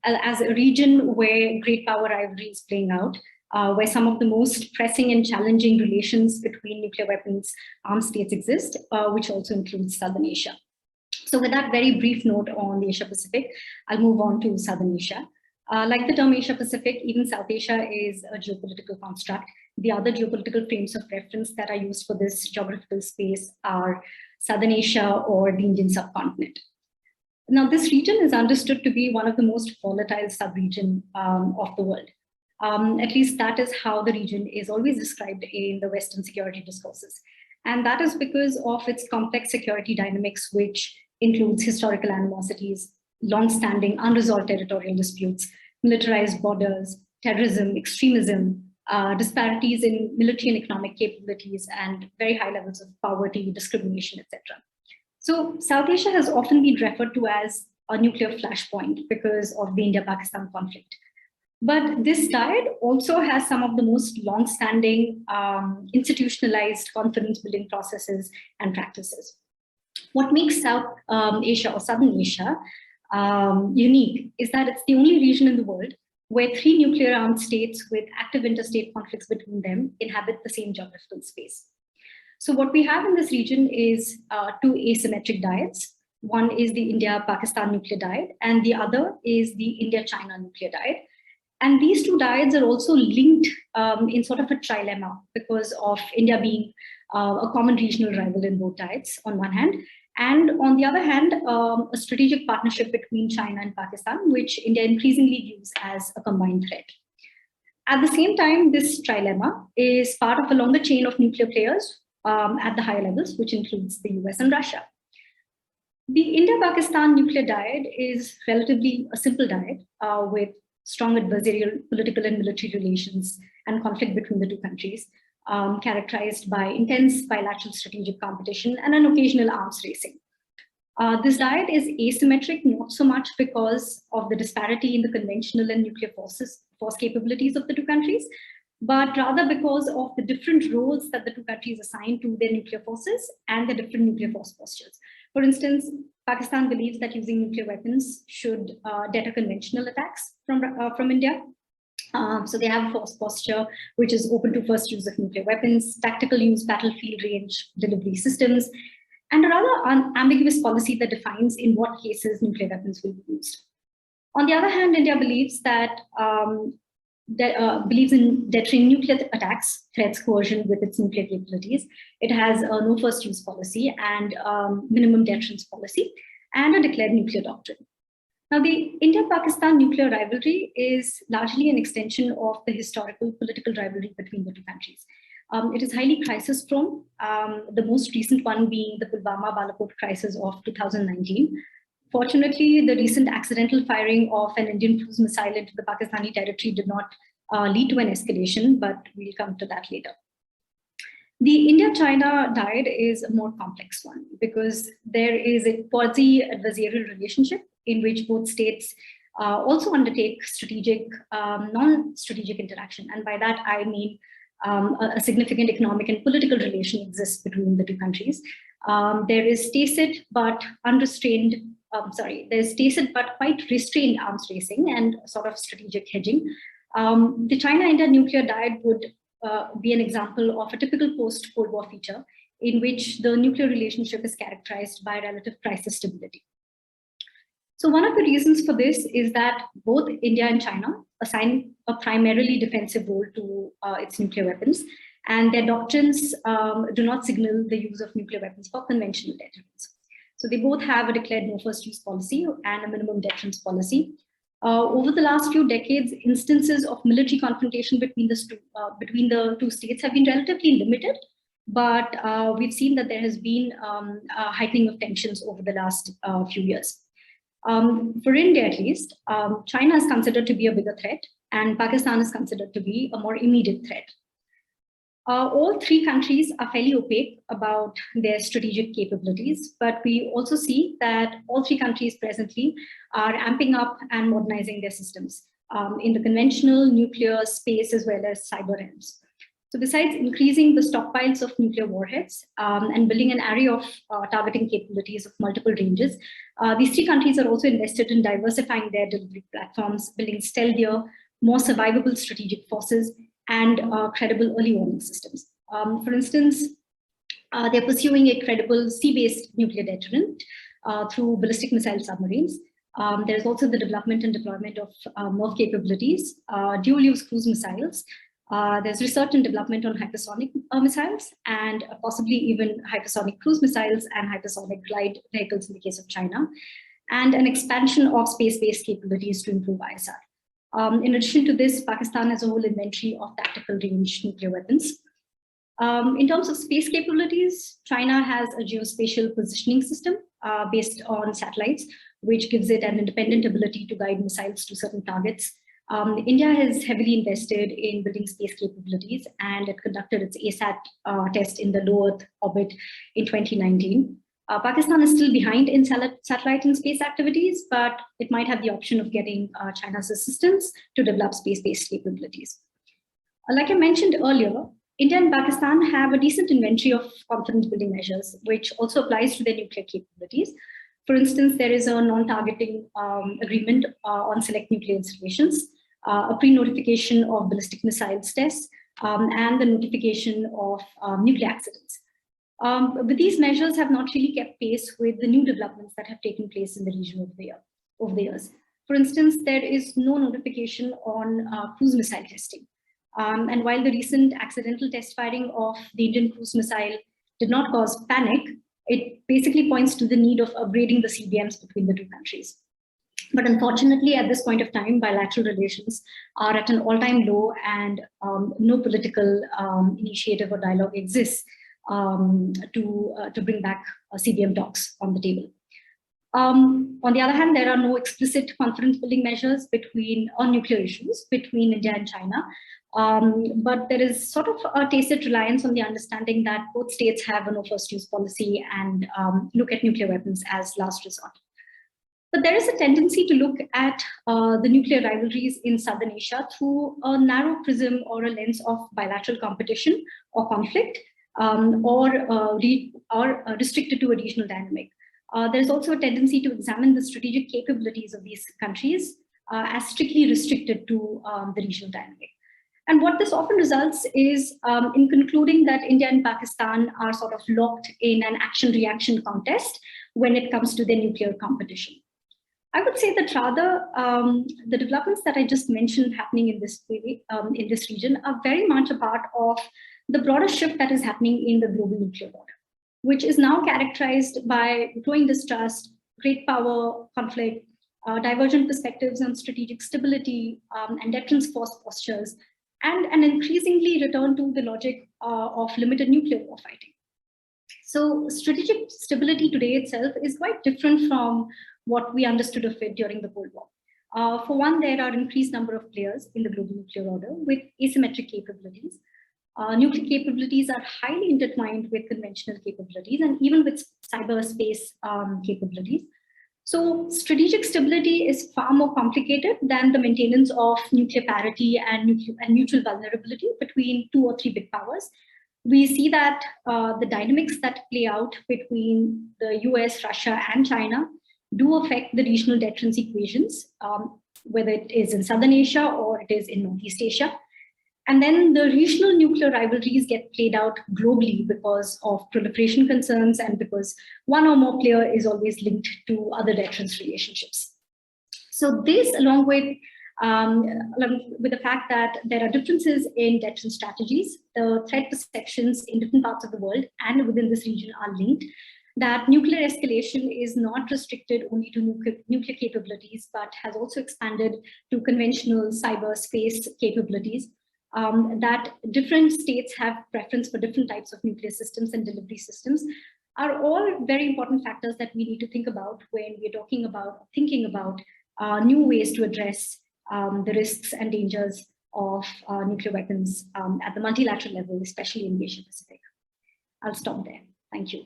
As a region where great power rivalry is playing out, where some of the most pressing and challenging relations between nuclear weapons armed states exist, which also includes Southern Asia. So with that very brief note on the Asia Pacific, I'll move on to Southern Asia. Like the term Asia Pacific, even South Asia is a geopolitical construct. The other geopolitical frames of reference that are used for this geographical space are Southern Asia or the Indian subcontinent. Now, this region is understood to be one of the most volatile sub-region of the world. At least that is how the region is always described in the Western security discourses. And that is because of its complex security dynamics, which includes historical animosities, long-standing unresolved territorial disputes, militarized borders, terrorism, extremism, disparities in military and economic capabilities, and very high levels of poverty, discrimination, etc. So South Asia has often been referred to as a nuclear flashpoint because of the India-Pakistan conflict. But this dyad also has some of the most long-standing institutionalized confidence-building processes and practices. What makes South Asia or Southern Asia unique is that it's the only region in the world where 3 nuclear-armed states with active interstate conflicts between them inhabit the same geographical space. So what we have in this region is 2 asymmetric dyads. One is the India-Pakistan nuclear dyad, and the other is the India-China nuclear dyad. And these 2 dyads are also linked in sort of a trilemma because of India being a common regional rival in both dyads on one hand, and on the other hand, a strategic partnership between China and Pakistan, which India increasingly views as a combined threat. At the same time, this trilemma is part of a longer chain of nuclear players at the higher levels, which includes the US and Russia. The India-Pakistan nuclear dyad is relatively a simple dyad with strong adversarial political and military relations and conflict between the 2 countries, characterized by intense bilateral strategic competition and an occasional arms racing. This dyad is asymmetric, not so much because of the disparity in the conventional and nuclear force capabilities of the 2 countries, but rather because of the different roles that the 2 countries assign to their nuclear forces and the different nuclear force postures. For instance, Pakistan believes that using nuclear weapons should deter conventional attacks from India, So they have a force posture, which is open to first use of nuclear weapons, tactical use, battlefield range, delivery systems, and a rather ambiguous policy that defines in what cases nuclear weapons will be used. On the other hand, India believes that believes in deterring nuclear attacks, threats, coercion with its nuclear capabilities. It has a no first use policy and minimum deterrence policy, and a declared nuclear doctrine. Now, the India-Pakistan nuclear rivalry is largely an extension of the historical political rivalry between the two countries. It is highly crisis-prone, the most recent one being the Pulwama-Balakot crisis of 2019. Fortunately, the recent accidental firing of an Indian cruise missile into the Pakistani territory did not lead to an escalation, but we'll come to that later. The India-China dyad is a more complex one because there is a quasi-adversarial relationship in which both states also undertake strategic, non-strategic interaction. And by that, I mean a significant economic and political relation exists between the two countries. There is tacit but unrestrained, there's tacit but quite restrained arms racing and sort of strategic hedging. The China-India nuclear dyad would be an example of a typical post-Cold War feature in which the nuclear relationship is characterized by relative crisis stability. So one of the reasons for this is that both India and China assign a primarily defensive role to its nuclear weapons, and their doctrines do not signal the use of nuclear weapons for conventional deterrence. So they both have a declared no first use policy and a minimum deterrence policy. Over the last few decades, instances of military confrontation between the two states have been relatively limited, but we've seen that there has been a heightening of tensions over the last few years. For India, at least, China is considered to be a bigger threat, and Pakistan is considered to be a more immediate threat. All three countries are fairly opaque about their strategic capabilities, but we also see that all three countries presently are amping up and modernizing their systems in the conventional, nuclear, space, as well as cyber realms. So besides increasing the stockpiles of nuclear warheads and building an array of targeting capabilities of multiple ranges, these three countries are also invested in diversifying their delivery platforms, building stealthier, more survivable strategic forces, and credible early warning systems. For instance, they're pursuing a credible sea-based nuclear deterrent through ballistic missile submarines. There's also the development and deployment of MIRV capabilities, dual-use cruise missiles. There's research and development on hypersonic missiles, and possibly even hypersonic cruise missiles and hypersonic glide vehicles in the case of China, and an expansion of space-based capabilities to improve ISR. In addition to this, Pakistan has a whole inventory of tactical range nuclear weapons. In terms of space capabilities, China has a geospatial positioning system based on satellites, which gives it an independent ability to guide missiles to certain targets. India has heavily invested in building space capabilities, and it conducted its ASAT test in the low Earth orbit in 2019. Pakistan is still behind in satellite and space activities, but it might have the option of getting China's assistance to develop space-based capabilities. Like I mentioned earlier, India and Pakistan have a decent inventory of confidence building measures, which also applies to their nuclear capabilities. For instance, there is a non-targeting agreement on select nuclear installations, a pre-notification of ballistic missiles tests, and the notification of nuclear accidents. But these measures have not really kept pace with the new developments that have taken place in the region over the years. For instance, there is no notification on cruise missile testing. And while the recent accidental test firing of the Indian cruise missile did not cause panic, it basically points to the need of upgrading the CBMs between the two countries. But unfortunately, at this point of time, bilateral relations are at an all-time low, and no political initiative or dialogue exists to bring back CBM talks on the table. On the other hand, there are no explicit confidence-building measures on nuclear issues between India and China, but there is sort of a tacit reliance on the understanding that both states have a no first use policy and look at nuclear weapons as last resort. But there is a tendency to look at the nuclear rivalries in Southern Asia through a narrow prism or a lens of bilateral competition or conflict, or restricted to a regional dynamic. There's also a tendency to examine the strategic capabilities of these countries as strictly restricted to the regional dynamic. And what this often results is in concluding that India and Pakistan are sort of locked in an action-reaction contest when it comes to their nuclear competition. I would say that rather the developments that I just mentioned happening in this region are very much a part of the broader shift that is happening in the global nuclear order, which is now characterized by growing distrust, great power conflict, divergent perspectives on strategic stability and deterrence force postures, and an increasingly return to the logic of limited nuclear warfighting. So strategic stability today itself is quite different from what we understood of it during the Cold War. For one, there are increased number of players in the global nuclear order with asymmetric capabilities. Nuclear capabilities are highly intertwined with conventional capabilities and even with cyberspace capabilities. So strategic stability is far more complicated than the maintenance of nuclear parity and mutual vulnerability between 2 or 3 big powers. We see that the dynamics that play out between the US, Russia, and China do affect the regional deterrence equations, whether it is in Southern Asia or it is in Northeast Asia. And then the regional nuclear rivalries get played out globally because of proliferation concerns and because one or more player is always linked to other deterrence relationships. So this, along with the fact that there are differences in deterrence strategies, the threat perceptions in different parts of the world and within this region are linked, that nuclear escalation is not restricted only to nuclear capabilities, but has also expanded to conventional cyberspace capabilities. That different states have preference for different types of nuclear systems and delivery systems are all very important factors that we need to think about when we're thinking about new ways to address the risks and dangers of nuclear weapons at the multilateral level, especially in the Asia Pacific. I'll stop there. Thank you.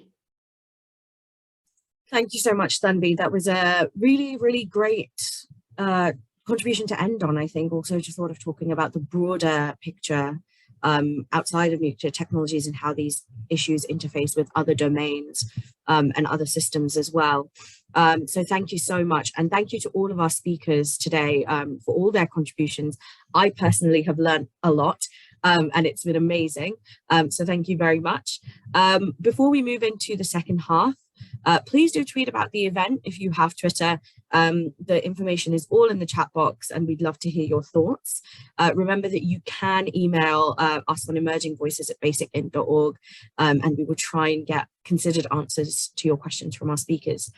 Thank you so much, Tanvi. That was a really, really great contribution to end on, I think, also just sort of talking about the broader picture outside of nuclear technologies and how these issues interface with other domains and other systems as well. So thank you so much. And thank you to all of our speakers today for all their contributions. I personally have learned a lot and it's been amazing. So thank you very much. Before we move into the second half, please do tweet about the event if you have Twitter. The information is all in the chat box and we'd love to hear your thoughts. Remember that you can email us on emergingvoices@basicinc.org and we will try and get considered answers to your questions from our speakers.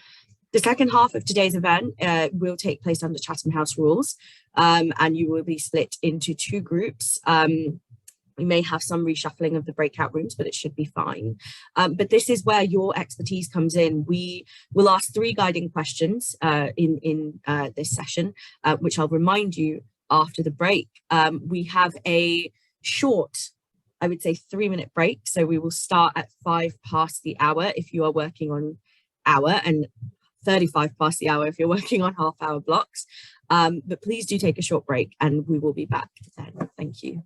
The second half of today's event will take place under Chatham House rules and you will be split into 2 groups. We may have some reshuffling of the breakout rooms, but it should be fine. But this is where your expertise comes in. We will ask 3 guiding questions in this session, which I'll remind you after the break. We have a short, I would say 3-minute break. So we will start at 5 past the hour if you are working on hour and 35 past the hour if you're working on half-hour blocks. But please do take a short break and we will be back then. Thank you.